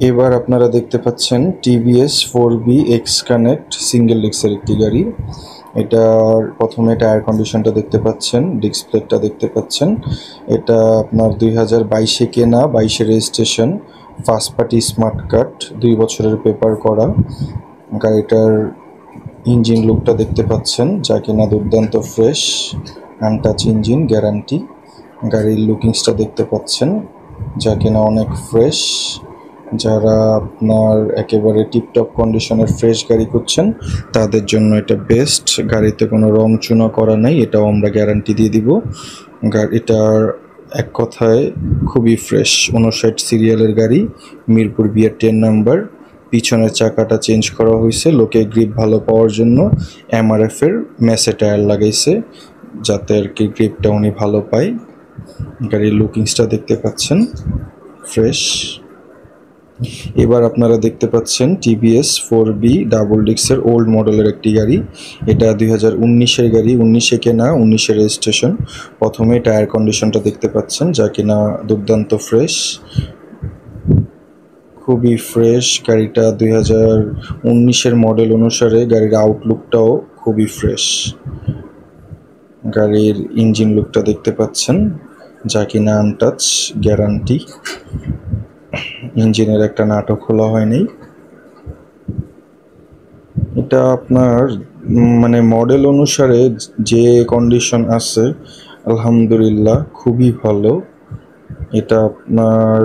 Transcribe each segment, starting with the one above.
এবার আপনারা দেখতে পাচ্ছেন TVS 4B x connect single ডিস্কের একটি গাড়ি। এটার প্রথমে টায়ার কন্ডিশনটা দেখতে পাচ্ছেন, ডিস্ক প্লেটটা দেখতে পাচ্ছেন। এটা আপনার 2022-এ কেনা, 22-এ registration, first party smart card, 2 বছরের পেপার করা। গাড়িটার ইঞ্জিন লুকটা দেখতে পাচ্ছেন, যা কিনা দুর্দান্ত ফ্রেশ, আনটাচ ইঞ্জিন গ্যারান্টি। গাড়ির লুকিংসটা দেখতে পাচ্ছেন, যা কিনা অনেক ফ্রেশ। যারা আপনার একেবারে টিপটপ কন্ডিশনের ফ্রেশ গাড়ি খুঁজছেন তাদের জন্য এটা বেস্ট। গাড়িতে কোনো রং চুনা করা নেই, এটাও আমরা গ্যারান্টি দিয়ে দিব। গাড়িটার এক কথায় খুবই ফ্রেশ। 59 সিরিয়ালের গাড়ি, মিরপুর বিআর 10 নাম্বার। পিছনের চাকাটা চেঞ্জ করা হয়েছে লোকে গ্রিপ ভালো পাওয়ার জন্য। এমআরএফ এর মেসে টায়ার লাগাইছে, যাতে আর কি গ্রিপটা উনি ভালো পায়। গাড়ির লুকিংসটা দেখতে পাচ্ছেন, ফ্রেশ। এবার আপনারা দেখতে পাচ্ছেন টিভিএস 4B ডাবল ডিস্কের ওল্ড মডেলের একটি গাড়ি। এটা 2019-এর গাড়ি, 19-এ কেনা, 19-এ রেজিস্ট্রেশন। প্রথমে টায়ার কন্ডিশনটা দেখতে পাচ্ছেন, যা কিনা দুর্দান্ত ফ্রেশ, খুবই ফ্রেশ। গাড়িটা 2019-এর মডেল অনুসারে গাড়ির আউটলুকটাও খুবই ফ্রেশ। গাড়ির ইঞ্জিন লুকটা দেখতে পাচ্ছেন, যা কিনা আনটাচ গ্যারান্টি। ইঞ্জিনের একটা নাটও খোলা হয়নি। এটা আপনার মানে মডেল অনুসারে যে কন্ডিশন আছে আলহামদুলিল্লাহ খুবই ভালো। এটা আপনার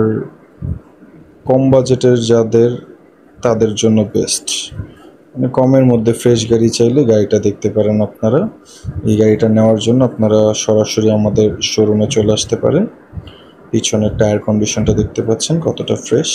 কম বাজেটের তাদের জন্য বেস্ট। মানে কমের মধ্যে ফ্রেশ গাড়ি চাইলে গাড়িটা দেখতে পারেন আপনারা। এই গাড়িটা নেওয়ার জন্য আপনারা সরাসরি আমাদের শোরুমে চলে আসতে পারেন। পিছনের টায়ার কন্ডিশনটা দেখতে পাচ্ছেন কতটা ফ্রেশ।